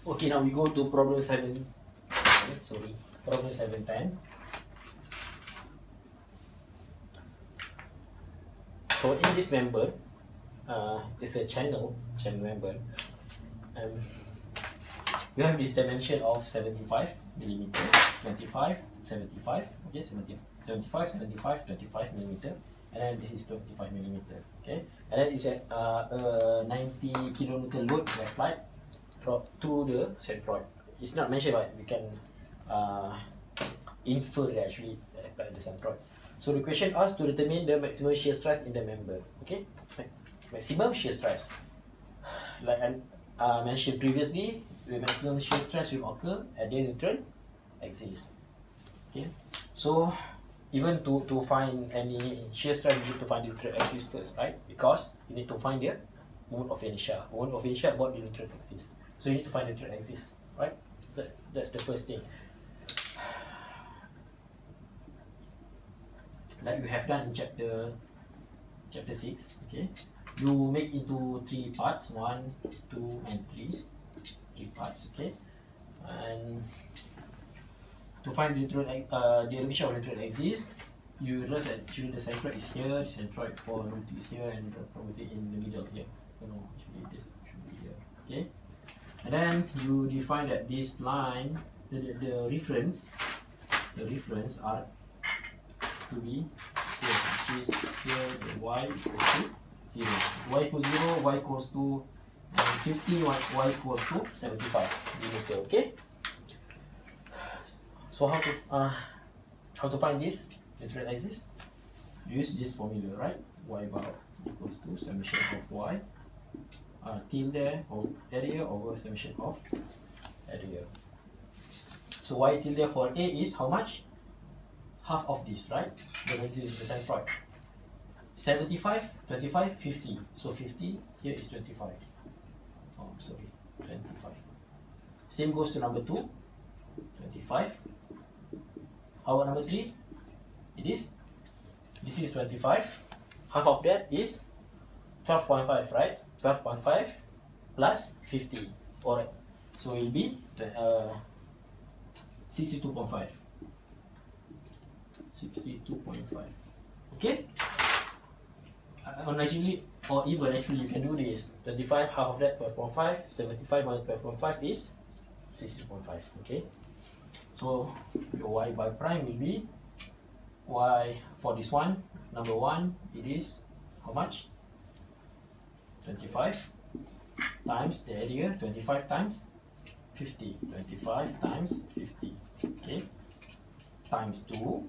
Okay, now we go to problem 7. Sorry, problem 710. So in this member, it's a channel member. We have this dimension of 75 millimeter, 25, 75, okay, 75, 75, 25 millimeter, and then this is 25 millimeter, okay, and then it's a 90 kilonewton load applied to the centroid. It's not mentioned, but we can infer that actually applied the centroid. So the question asks to determine the maximum shear stress in the member, okay, maximum shear stress. Like I mentioned previously, the maximum shear stress will occur at the neutral axis. Okay, so even to find any shear stress, you need to find the neutral axis first, right? Because you need to find the moment of inertia. Moment of inertia about the neutral axis. So you need to find the neutral axis, right? So that's the first thing. Like we have done in chapter 6, okay? You make into 3 parts, 1, 2, and 3 parts, okay? And to find the location of the neutral axis, you realize that actually the centroid is here, the centroid for probability is here, and the probability in the middle here. No, actually this should be here, okay? And then you define that this line, the reference are to be here, which is here, the y equals to 0. Y equals 0, y equals to 50, y equals to 75 millimeter, okay? So how to find this neutral axis? Use this formula, right? Y bar equals to summation of y tilde of area over summation of area. So y tilde for A is how much? Half of this, right? The axis is the centroid. 75, 25, 50. So 50 here is 25. Oh, I'm sorry, 25. Same goes to number 2, 25. How about number 3? This is 25. Half of that is 12.5, right? 12.5 plus 50. Alright. So it will be 62.5. 62.5. Okay? Actually, you can do this. 25, half of that, 12.5. 75 minus 12.5 is 60.5. Okay? So your y by prime will be y for this one. Number 1, it is how much? 25 times the area, 25 times 50. 25 times 50. Okay? Times 2.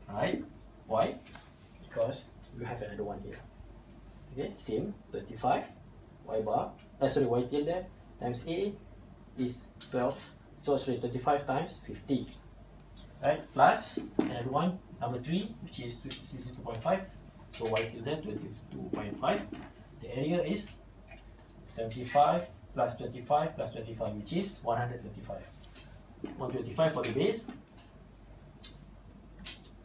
Right? Why? Because you have another one here. Okay, same 25 y bar, y tilde times A is 12. So sorry, 25 times 50. Right? Plus another one, number 3, which is 62.5. So y tilde 22.5. The area is 75 plus 25 plus 25, which is 125. 125 for the base.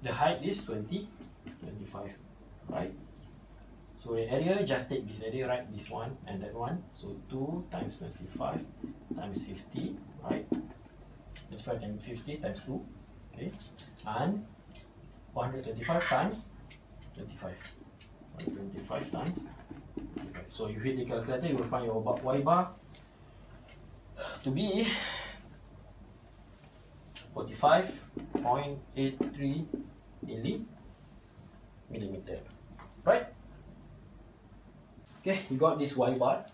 The height is 25, right? So the area, just take this area, right? This one and that one. So 2 times 25 times 50, right? 25 times 50 times 2, okay? And 125 times 25. 125 times 25. So you hit the calculator, you will find your y bar to be 45.83 millimeter, right? Okay, you got this y bar,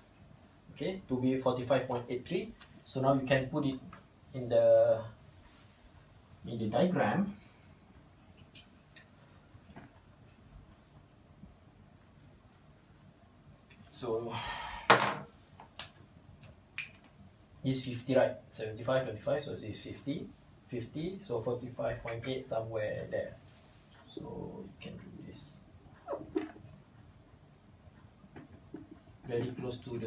okay, to be 45.83. So now you can put it in the diagram. So this 50, right? 75, 25, so this 50, 50, so 45.8 somewhere there. So you can do this very close to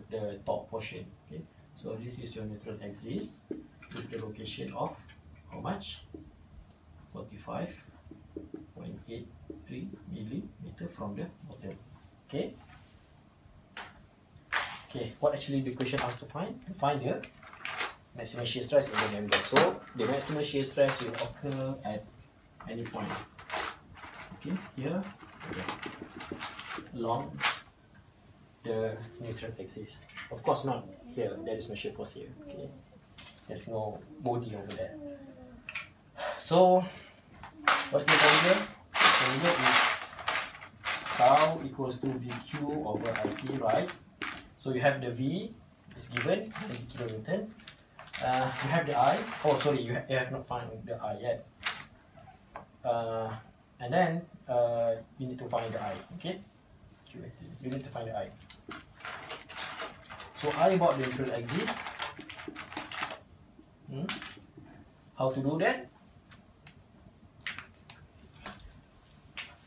the top portion. Okay, so this is your neutral axis. This is the location of how much? 45.83 millimeter from the bottom. Okay. Okay, what actually the question asks to find? To find the maximum shear stress in the member. So the maximum shear stress will occur at any point. Okay, here, okay, along the neutral axis. Of course not here, there is no shear force here. Okay, there's no body over there. So what's the formula? The formula is tau equals to VQ over IP, right? So you have the V is given in kilonewton. You have the I. Oh, sorry, you have not found the I yet. And then you need to find the I. Okay, you need to find the I. So I about the neutral axis. How to do that?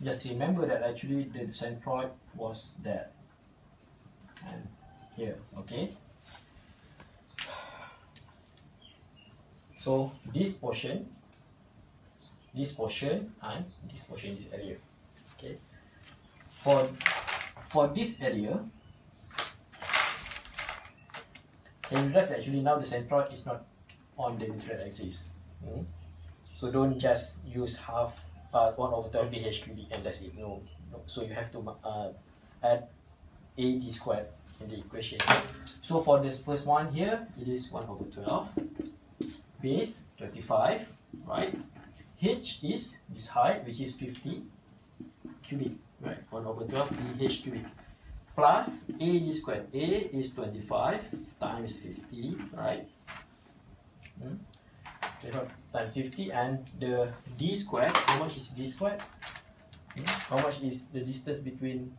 Just remember that actually the centroid was there and here. Okay. So this portion, and this portion is area. Okay. For this area, you realize actually now the centroid is not on the neutral axis. So don't just use half 1/12 BH cubic and that's it. No. So you have to add AD squared in the equation. So for this first one here, it is 1/12 base 25, right? H is this height, which is 50 cubic, right? 1/12 BH cubic plus AD squared. A is 25 times 50, right? 25 times 50, and the D squared, how much is D squared? How much is the distance between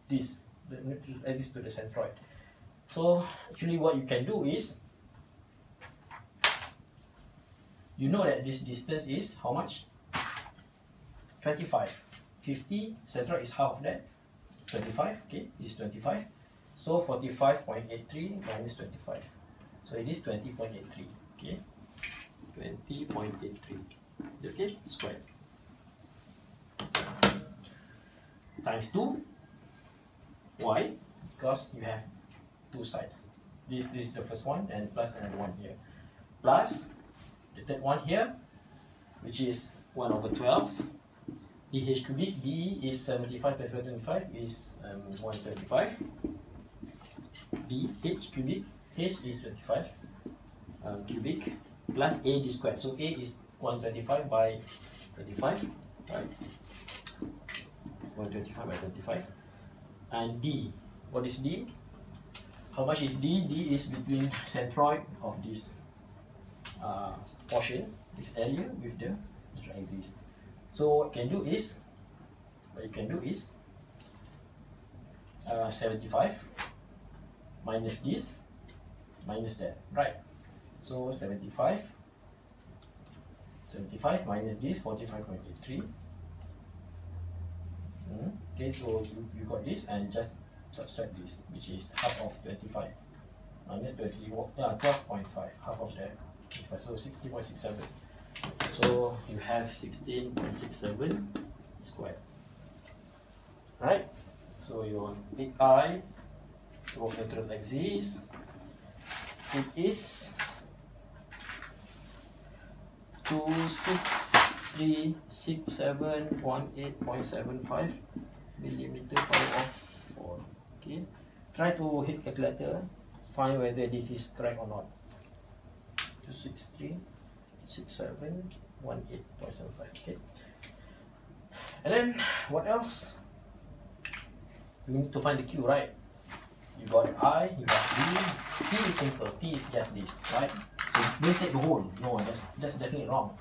this, the neutral axis to the centroid? So actually what you can do is, you know that this distance is how much? 25. 50, centroid is half of that. 25, okay, this is 25. So 45.83 minus 25. So it is 20.83, okay? 20.83. Is it okay? Squared. Times 2. Why? Because you have two sides. This is the first one and plus another one here. Plus the third one here, which is 1/12. DH cubic, D is 75 plus 125 is 125. DH cubic, H is 25 cubic plus AD squared. So A is 125 by 25, right? 125 by 25. And D, what is D? How much is D? D is between centroid of this portion, this area with the neutral axis. So what you can do is 75 minus this minus that, right? So 75 minus this 45.83. Okay, so you got this and just subtract this, which is half of 25 minus 12.5, half of that, so 60.67. So you have 16.67 squared, right? So your big I of neutral axis, it is 2636718.75 millimeter power of 4. Okay, try to hit calculator, find whether this is correct or not. 2636718.75. Okay, and then what else? We need to find the Q, right? You got I, you got D. T is simple. T is just this, right? So don't take the whole. No, that's definitely wrong.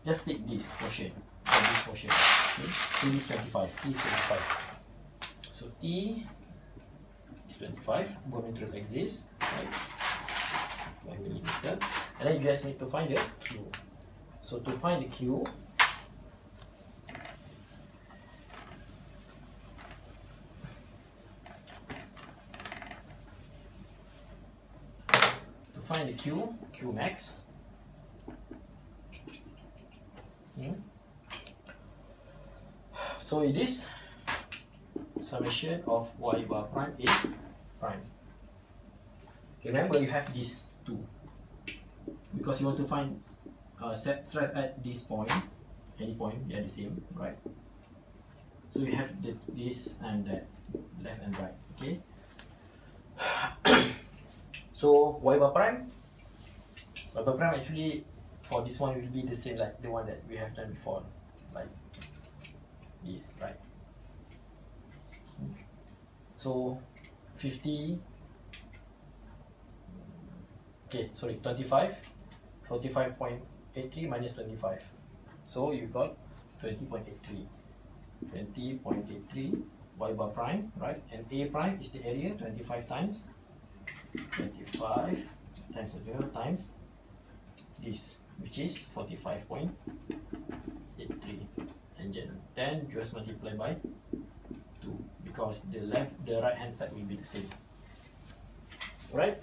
Just take this portion. This portion. Okay. So this 25. T is 25. So T is 25. Go neutral axis, right? 1 millimeter. And then you guys need to find the Q. So to find the Q, Q max. So it is summation of y bar prime A prime. remember you have these two because you want to find stress at these points, any point, they are the same, right? So you have this and that, left and right, okay? So y bar prime actually for this one will be the same like the one that we have done before, like this, right? So 50, okay, sorry, 25, 45.83 minus 25. So you got 20.83. 20.83 y bar prime, right? And a prime is the area, 25 times 25 times 0 times this, which is 45.83, and then just multiply by 2 because the right hand side will be the same, right?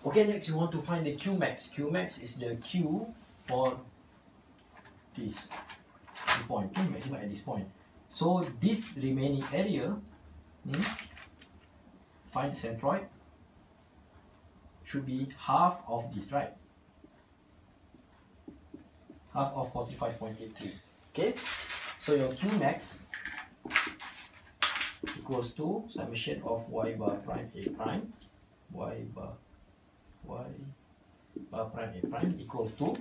Okay, next you want to find the Q max. Q max is the Q for this point, Q maximum at this point. So this remaining area, find the centroid, should be half of this, right? Half of 45.83. Okay, so your Q max equals to summation of y bar prime a prime, y bar prime a prime equals to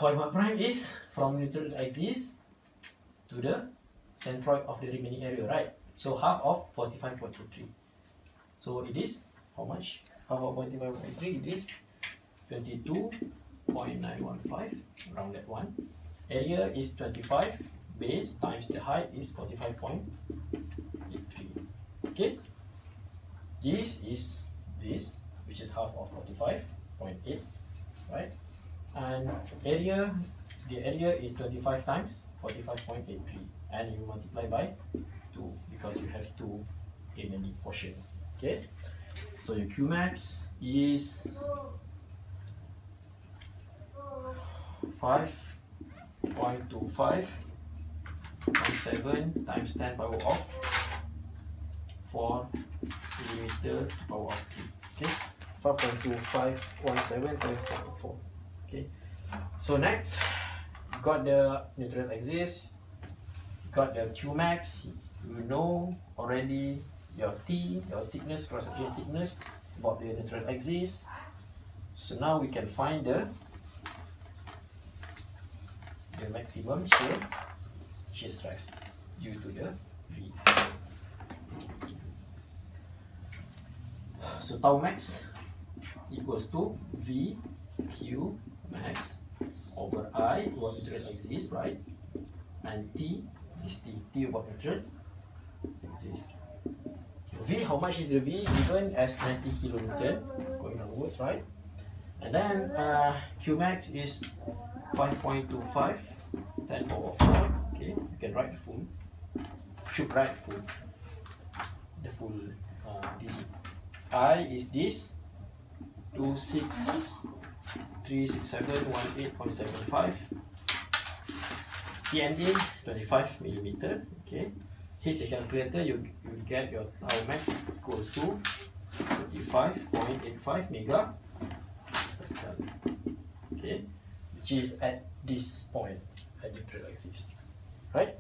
y bar prime is from neutral axis to the centroid of the remaining area, right? So half of 45.83. So it is how much? Half of 45.83, it is 22.915, around that one. Area is 25, base times the height is 45.83. Okay, this is this, which is half of 45.8, right? And area, the area is 25 times 45.83, and you multiply by 2 because you have two remaining portions. Okay, so your Q max is 5.25.7 times 10 power of 4 millimeter to power of 3. Okay, 5.2517 times 10 power 4. Okay, so next you got the neutral axis, you got the Q max, you know already your T, your thickness, cross-sectional thickness about the neutral axis. So now we can find the maximum shear stress due to the V. So tau max equals to V Q max over I about neutral axis, right? And T is T about neutral axis. V, how much is the V? Given as 90 kilonewton, going downwards, right? And then Q max is 5.25 10 power 4. Okay, you can write the full, should write the full digits. I is this 2636718.75. TNA 25 millimeter. Okay, hit the calculator, you get your tau max equals to 35.85 megapascal. Okay, which is at this point at neutral axis, right?